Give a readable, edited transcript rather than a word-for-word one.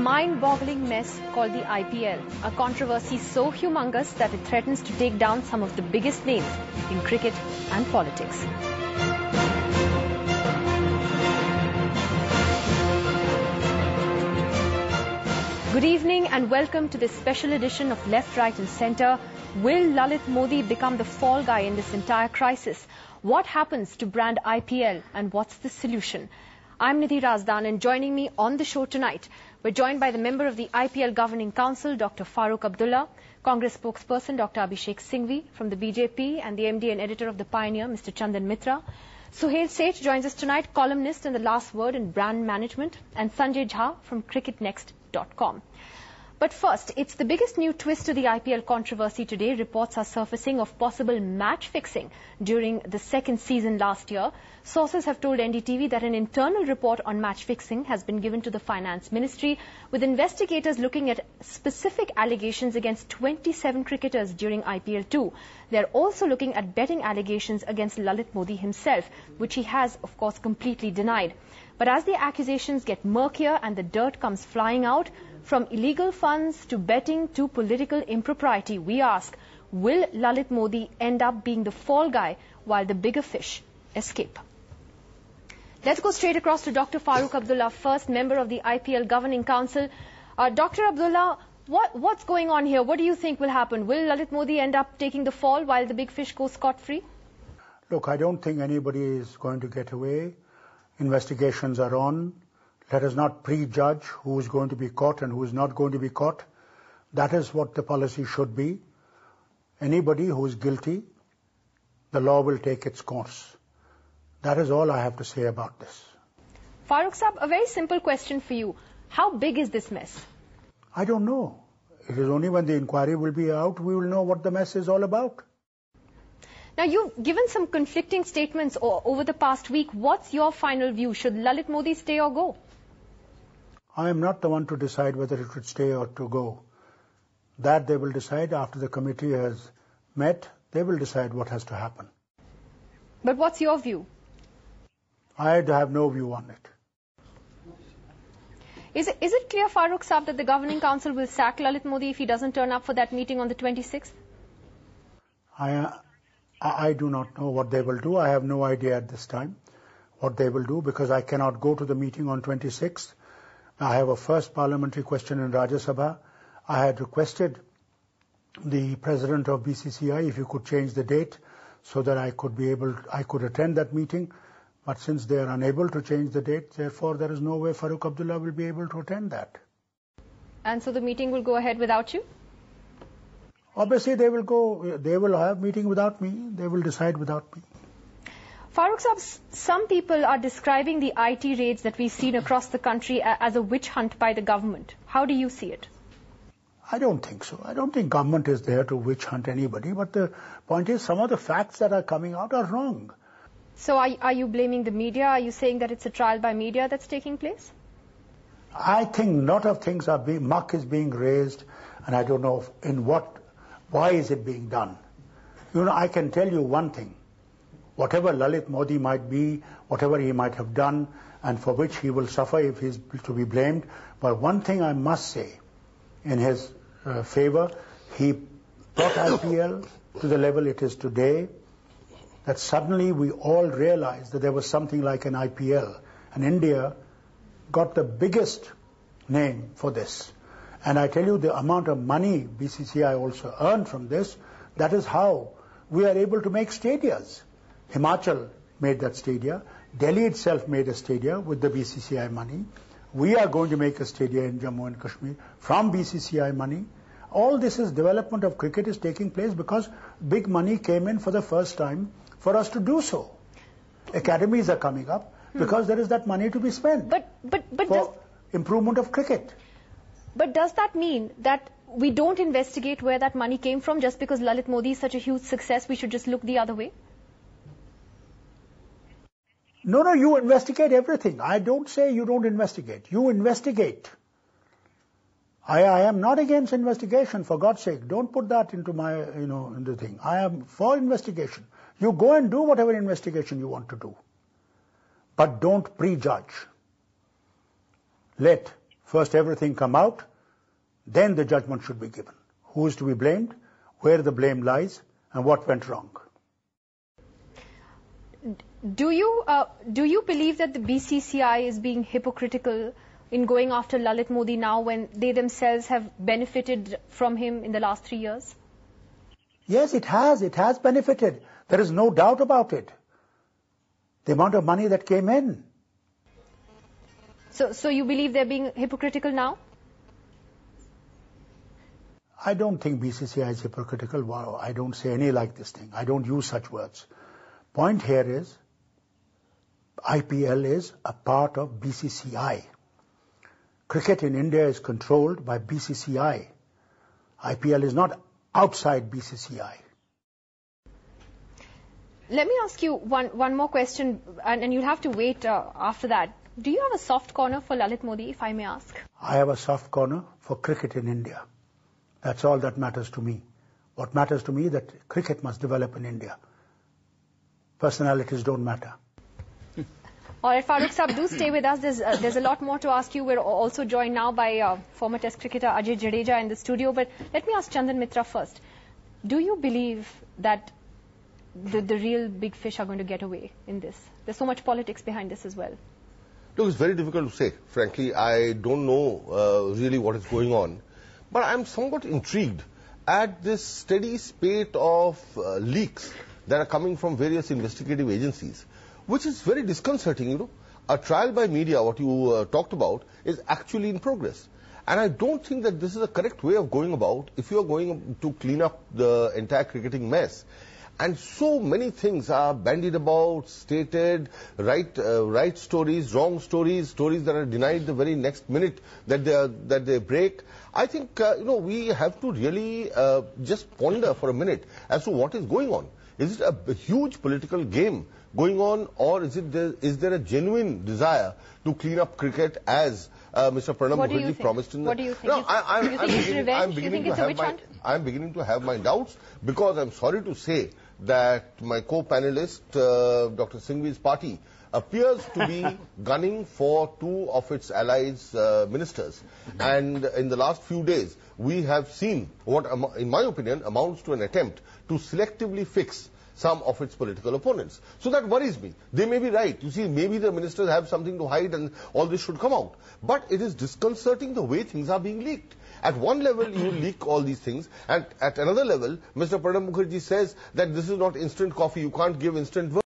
mind-boggling mess called the IPL, a controversy so humongous that it threatens to take down some of the biggest names in cricket and politics. Good evening and welcome to this special edition of Left, Right and Centre. Will Lalit Modi become the fall guy in this entire crisis? What happens to brand IPL and what's the solution? I'm Nidhi Razdan, and joining me on the show tonight, we're joined by the member of the IPL Governing Council, Dr. Farooq Abdullah, Congress spokesperson Dr. Abhishek Singhvi from the BJP, and the MD and editor of The Pioneer, Mr. Chandan Mitra. Suhail Seth joins us tonight, columnist in The Last Word in Brand Management, and Sanjay Jha from cricketnext.com. But first, it's the biggest new twist to the IPL controversy today. Reports are surfacing of possible match fixing during the second season last year. Sources have told NDTV that an internal report on match fixing has been given to the Finance Ministry, with investigators looking at specific allegations against 27 cricketers during IPL 2. They're also looking at betting allegations against Lalit Modi himself, which he has, of course, completely denied. But as the accusations get murkier and the dirt comes flying out, from illegal funds to betting to political impropriety, we ask, will Lalit Modi end up being the fall guy while the bigger fish escape? Let's go straight across to Dr. Farooq Abdullah, first member of the IPL Governing Council. Dr. Abdullah, what's going on here? What do you think will happen? Will Lalit Modi end up taking the fall while the big fish goes scot-free? Look, I don't think anybody is going to get away. Investigations are on. Let us not prejudge who is going to be caught and who is not going to be caught. That is what the policy should be. Anybody who is guilty, the law will take its course. That is all I have to say about this. Farooq Saab, a very simple question for you. How big is this mess? I don't know. It is only when the inquiry will be out we will know what the mess is all about. Now, you've given some conflicting statements over the past week. What's your final view? Should Lalit Modi stay or go? I am not the one to decide whether it should stay or to go. That they will decide after the committee has met. They will decide what has to happen. But what's your view? I have no view on it. Is it clear, Farooq Saab, that the Governing Council will sack Lalit Modi if he doesn't turn up for that meeting on the 26th? I do not know what they will do. I have no idea at this time what they will do because I cannot go to the meeting on 26th. I have a first parliamentary question in Rajya Sabha. I had requested the president of BCCI if you could change the date so that I could attend that meeting. But since they are unable to change the date, therefore there is no way Farooq Abdullah will be able to attend that. And so the meeting will go ahead without you? Obviously they will have meeting without me. They will decide without me. Farooq Saab, some people are describing the IT raids that we've seen across the country as a witch hunt by the government. How do you see it? I don't think so. I don't think government is there to witch hunt anybody. But the point is, some of the facts that are coming out are wrong. So are you blaming the media? Are you saying that it's a trial by media that's taking place? I think a lot of things are muck is being raised, and I don't know why is it being done. You know, I can tell you one thing. Whatever Lalit Modi might be, whatever he might have done, and for which he will suffer if he is to be blamed. But one thing I must say in his favor, he brought IPL to the level it is today, that suddenly we all realized that there was something like an IPL. And India got the biggest name for this. And I tell you, the amount of money BCCI also earned from this, that is how we are able to make stadias. Himachal made that stadia. Delhi itself made a stadia with the BCCI money. We are going to make a stadia in Jammu and Kashmir from BCCI money. All this is development of cricket is taking place because big money came in for the first time for us to do so. Academies are coming up because there is that money to be spent for improvement of cricket. But does that mean that we don't investigate where that money came from just because Lalit Modi is such a huge success, we should just look the other way? No, you investigate everything. I don't say you don't investigate. You investigate. I am not against investigation, for God's sake. Don't put that into my, in the thing. I am for investigation. You go and do whatever investigation you want to do. But don't prejudge. Let First everything come out, then the judgment should be given. Who is to be blamed, where the blame lies, and what went wrong. Do you believe that the BCCI is being hypocritical in going after Lalit Modi now when they themselves have benefited from him in the last 3 years? Yes, it has. It has benefited. There is no doubt about it. The amount of money that came in. So you believe they're being hypocritical now? I don't think BCCI is hypocritical. Wow, I don't say any like this thing. I don't use such words. Point here is, IPL is a part of BCCI. Cricket in India is controlled by BCCI. IPL is not outside BCCI. Let me ask you one more question, and you'll have to wait after that. Do you have a soft corner for Lalit Modi, if I may ask? I have a soft corner for cricket in India. That's all that matters to me. What matters to me is that cricket must develop in India. Personalities don't matter. All right, Farooq Saab, do stay with us. There's a lot more to ask you. We're also joined now by former Test cricketer Ajay Jadeja in the studio. But let me ask Chandan Mitra first. Do you believe that the real big fish are going to get away in this? There's so much politics behind this as well. Look, it's very difficult to say. Frankly, I don't know really what is going on. But I'm somewhat intrigued at this steady spate of leaks that are coming from various investigative agencies, which is very disconcerting, you know. A trial by media, what you talked about, is actually in progress. And I don't think that this is a correct way of going about if you are going to clean up the entire cricketing mess. And so many things are bandied about, stated, right stories, wrong stories, stories that are denied the very next minute that they break. I think, we have to really just ponder for a minute as to what is going on. Is it a huge political game going on, or is there a genuine desire to clean up cricket as Mr. Pranab Mukherjee promised in the... What do you think? No, you think it's revenge? You think it's a witch hunt? I'm beginning to have my doubts, because I'm sorry to say that my co-panelist, Dr. Singhvi's party, appears to be gunning for two of its allies' ministers. And in the last few days, we have seen what, in my opinion, amounts to an attempt to selectively fix some of its political opponents. So that worries me. They may be right. You see, maybe the ministers have something to hide and all this should come out. But it is disconcerting the way things are being leaked. At one level, you leak all these things, and at another level, Mr. Pranab Mukherjee says that this is not instant coffee. You can't give instant